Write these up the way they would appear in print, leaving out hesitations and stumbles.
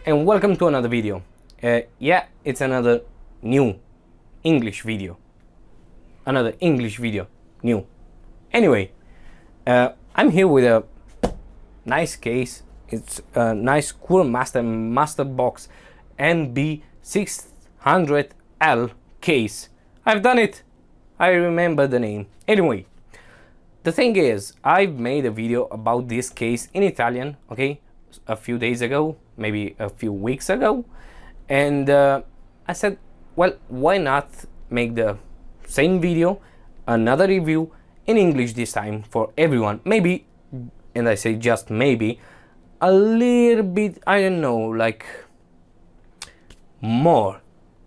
and welcome to another video. Yeah, it's another new English video. Another English video, new. Anyway, I'm here with a nice case. It's a nice cool MASTERBOX MB600L case. I've done it. I remember the name. Anyway, the thing is, I've made a video about this case in Italian, okay, a few days ago, maybe a few weeks ago, and I said, well, why not make the same video, another review in English this time for everyone, maybe, and I say just maybe, a little bit, I don't know, like more,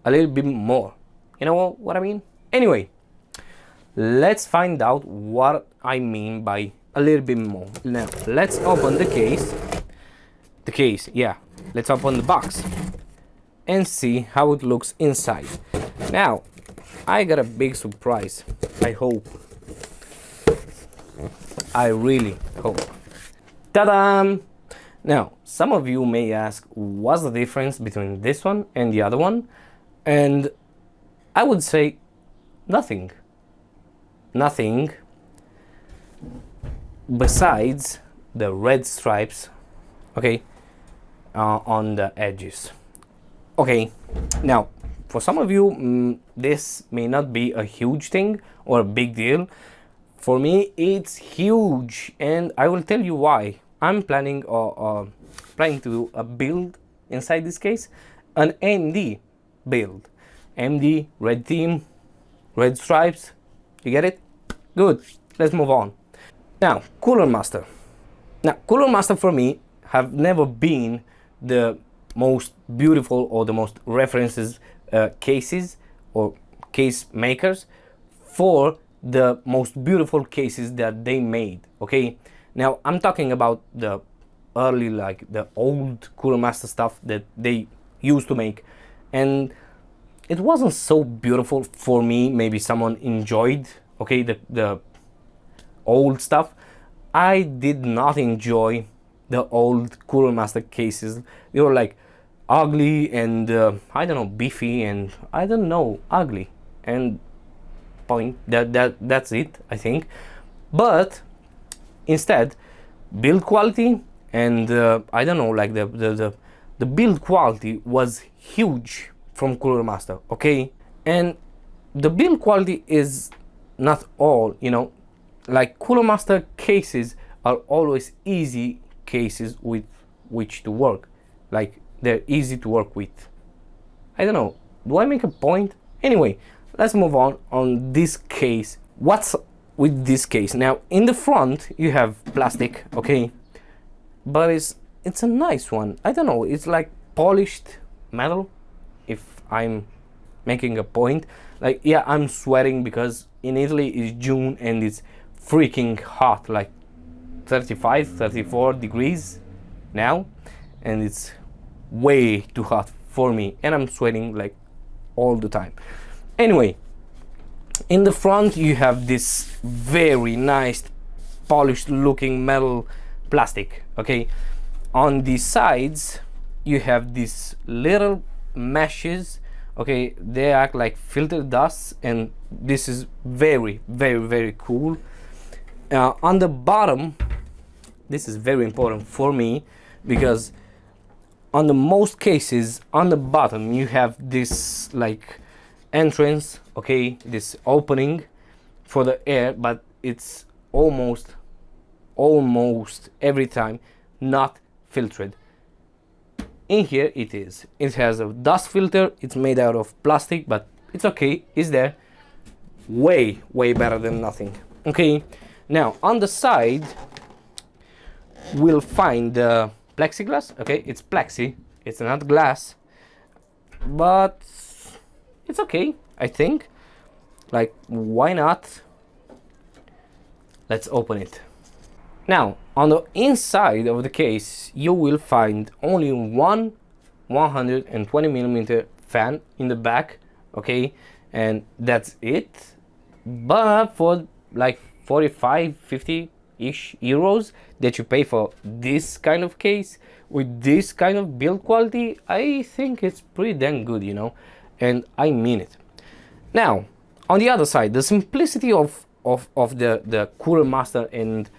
a little bit more, you know what I mean? Anyway, let's find out what I mean by a little bit more. Now, let's open the case. Yeah, let's open the box and see how it looks inside. Now, I got a big surprise. I hope. I really hope. Ta-da! Now, some of you may ask, what's the difference between this one and the other one? And I would say nothing. Nothing besides the red stripes, okay, on the edges. Okay, now for some of you this may not be a huge thing or a big deal. For me it's huge, and I will tell you why. I'm planning to do a build inside this case, an MD build. MD, red theme, red stripes. You get it? Good. Let's move on. Now, Cooler Master. Now, Cooler Master for me have never been the most beautiful or the most references cases or case makers for the most beautiful cases that they made. Okay. Now, I'm talking about the early, like the old Cooler Master stuff that they used to make, and it wasn't so beautiful for me. Maybe someone enjoyed, okay, the old stuff. I did not enjoy the old Cooler Master cases. They were like ugly and I don't know, beefy, and I don't know, ugly, and point. That's it, I think. But instead, build quality and I don't know, like the build quality was huge from Cooler Master, okay? And the build quality is not all, you know, like Cooler Master cases are always easy cases with which to work. Like, they're easy to work with. I don't know, do I make a point? Anyway, let's move on this case. What's with this case? Now, in the front you have plastic, okay, but it's a nice one. I don't know, it's like polished metal, if I'm making a point. Like, yeah, I'm sweating because in Italy it's June and it's freaking hot, like 35, 34 degrees now, and it's way too hot for me, and I'm sweating like all the time. Anyway, in the front you have this very nice polished looking metal plastic, okay. On the sides you have these little meshes, okay, they act like filter dust, and this is very, very, very cool. On the bottom, this is very important for me, because on the most cases on the bottom you have this like entrance, okay, this opening for the air, but it's almost every time not filtered. In here it is. It has a dust filter. It's made out of plastic, but it's okay. It's there. Way better than nothing. Okay. Now on the side we'll find the plexiglass. Okay, it's plexi. It's not glass, but it's okay, I think. Like, why not? Let's open it. Now, on the inside of the case, you will find only one 120mm fan in the back, okay, and that's it. But for like 45, 50 ish euros that you pay for this kind of case with this kind of build quality, I think it's pretty damn good, you know, and I mean it. Now, on the other side, the simplicity of the Cooler Master and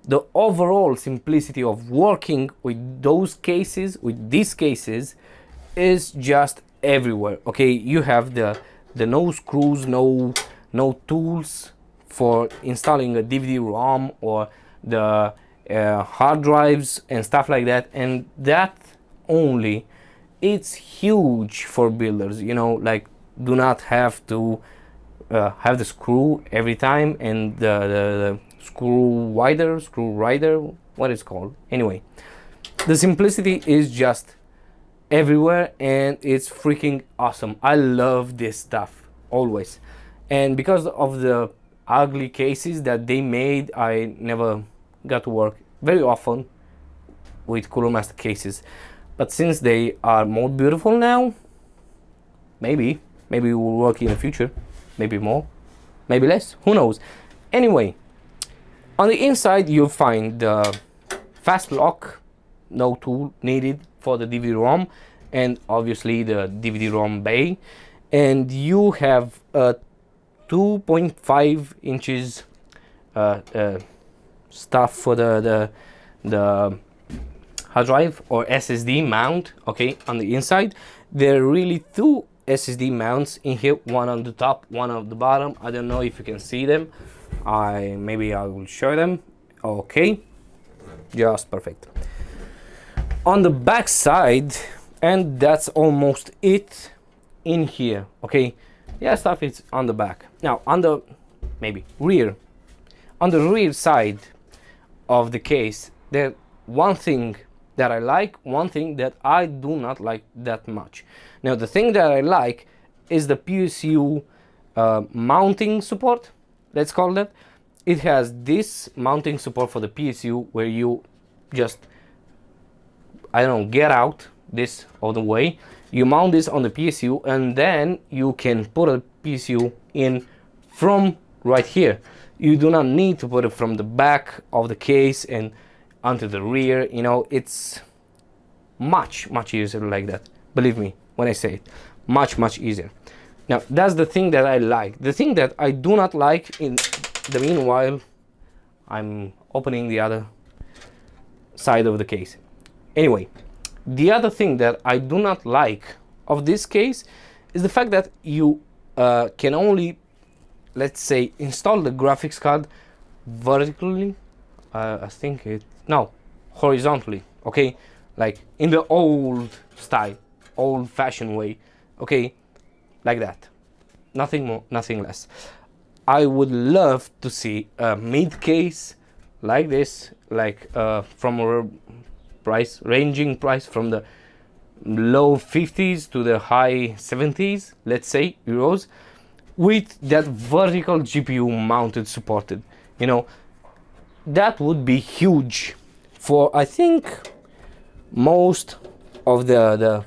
the overall simplicity of working with those cases, with these cases, is just everywhere. Okay, you have the no screws, no tools for installing a DVD-ROM or the hard drives and stuff like that, and that only, it's huge for builders, you know, like do not have to have the screw every time and the screw rider, what it's called. Anyway, the simplicity is just everywhere and it's freaking awesome. I love this stuff always, and because of the ugly cases that they made, I never got to work very often with Cooler Master cases. But since they are more beautiful now, maybe we will work in the future, maybe more, maybe less, who knows. Anyway, on the inside you'll find the fast lock, no tool needed for the DVD-ROM, and obviously the DVD-ROM bay, and you have a 2.5 inches stuff for the hard drive or SSD mount. Okay, on the inside there are really two SSD mounts in here, one on the top, one on the bottom. I don't know if you can see them. Maybe I will show them. Okay, just perfect. On the back side, and that's almost it in here. Okay, yeah, stuff is on the back. Now on the rear, on the rear side of the case, there one thing that I like, one thing that I do not like that much. Now the thing that I like is the PSU mounting support, let's call that. It has this mounting support for the PSU where you just, I don't know, get out this all the way, you mount this on the PSU, and then you can put a PSU in from right here. You do not need to put it from the back of the case and onto the rear, you know. It's much easier like that, believe me when I say it, much easier. Now that's the thing that I like. The thing that I do not like, in the meanwhile I'm opening the other side of the case. Anyway, the other thing that I do not like of this case is the fact that you can only, let's say, install the graphics card vertically, I think it, no, horizontally, okay, like in the old style, old-fashioned way, okay, like that, nothing more, nothing less. I would love to see a mid case like this, like from a ranging price from the low 50s to the high 70s, let's say, euros, with that vertical GPU mounted supported. You know, that would be huge for, I think, most of the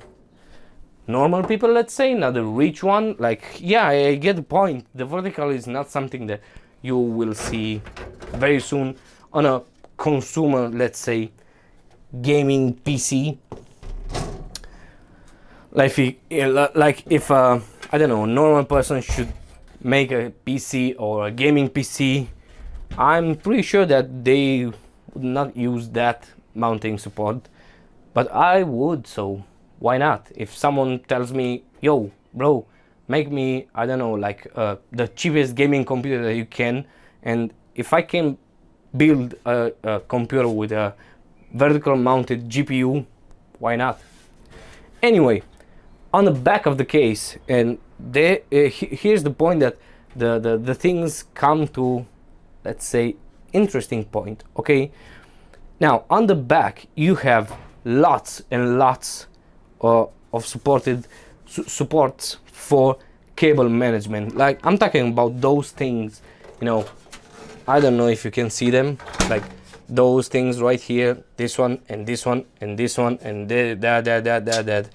normal people, let's say, not the rich one. Like, yeah, I get the point. The vertical is not something that you will see very soon on a consumer, let's say, gaming PC. Like if I don't know, a normal person should make a PC or a gaming PC, I'm pretty sure that they would not use that mounting support, but I would, so why not? If someone tells me, yo bro, make me, I don't know, like the cheapest gaming computer that you can, and if I can build a computer with a vertical mounted GPU, why not? Anyway, on the back of the case, and here's the point that the things come to, let's say, interesting point. Okay, now on the back you have lots and lots of supports for cable management. Like, I'm talking about those things, you know, I don't know if you can see them, like those things right here, this one and this one and this one and that.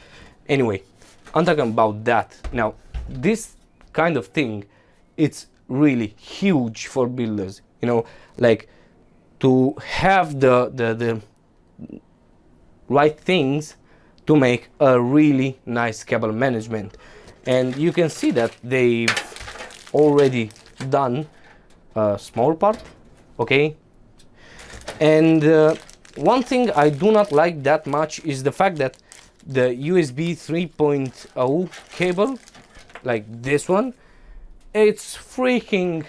Anyway, I'm talking about that. Now this kind of thing, it's really huge for builders, you know, like to have the right things to make a really nice cable management. And you can see that they've already done a small part, okay? And one thing I do not like that much is the fact that the USB 3.0 cable, like this one, it's freaking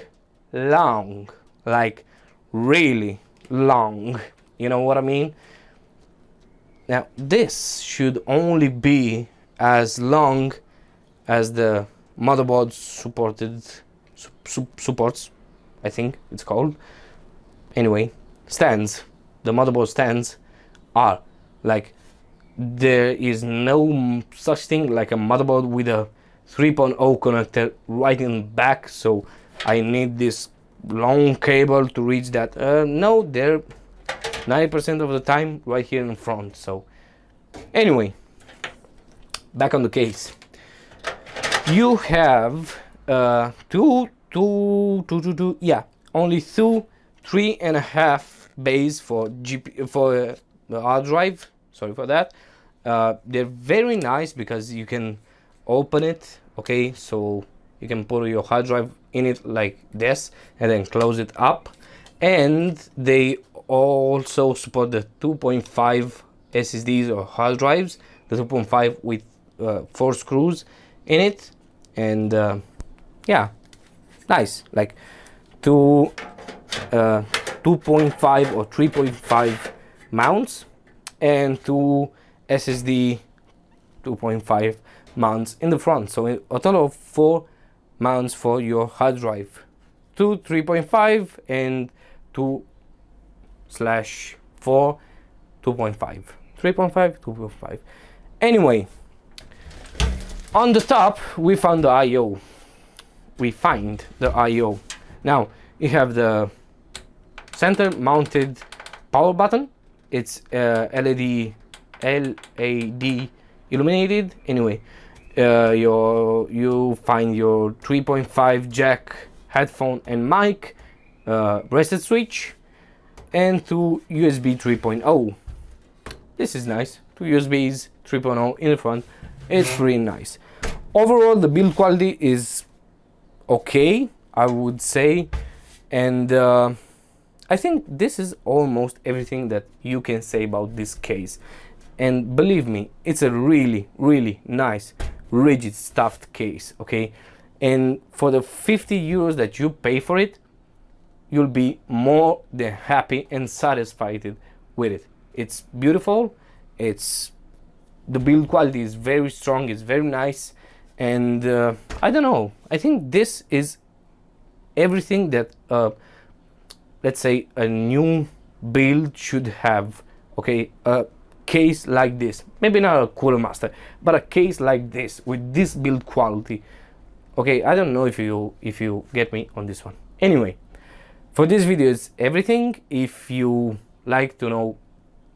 long, like really long, you know what I mean? Now this should only be as long as the motherboard supports, I think it's called. Anyway, stands, the motherboard stands are like, there is no such thing like a motherboard with a 3.0 connector right in the back, so I need this long cable to reach that. No, they're 90% of the time right here in front. So anyway, back on the case, you have only two 3.5 bays for the hard drive. Sorry for that. They're very nice because you can open it, okay, so you can put your hard drive in it like this and then close it up. And they also support the 2.5 SSDs or hard drives, the 2.5 with 4 screws in it. And yeah, nice, like 2.5 or 3.5 mounts and 2 SSD 2.5 mounts in the front, so a total of 4 mounts for your hard drive, 2 3.5 and 2/4 2.5, 3.5 2.5. Anyway, on the top we found the IO. Now you have the center mounted power button. It's LED illuminated. Anyway, you find your 3.5 jack, headphone and mic, reset switch, and 2 USB 3.0. This is nice, 2 USBs 3.0 in the front. It's really nice. Overall, the build quality is okay, I would say, and I think this is almost everything that you can say about this case. And believe me, it's a really, really nice, rigid stuffed case, okay? And for the 50 euros that you pay for it, you'll be more than happy and satisfied with it. It's beautiful, the build quality is very strong, it's very nice, and I don't know, I think this is everything that let's say a new build should have, okay? A case like this, maybe not a Cooler Master, but a case like this with this build quality, okay? I don't know if you get me on this one. Anyway, for this video is everything. If you like to know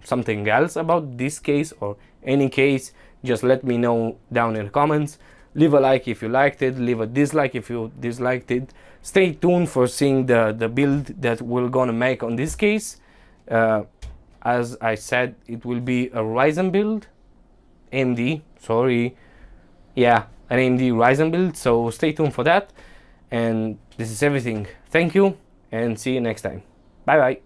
something else about this case or any case, just let me know down in the comments. Leave a like if you liked it, leave a dislike if you disliked it. Stay tuned for seeing the build that we're gonna make on this case. As I said, it will be a Ryzen build, AMD, sorry, yeah, an AMD Ryzen build, so stay tuned for that. And this is everything. Thank you and see you next time. Bye bye.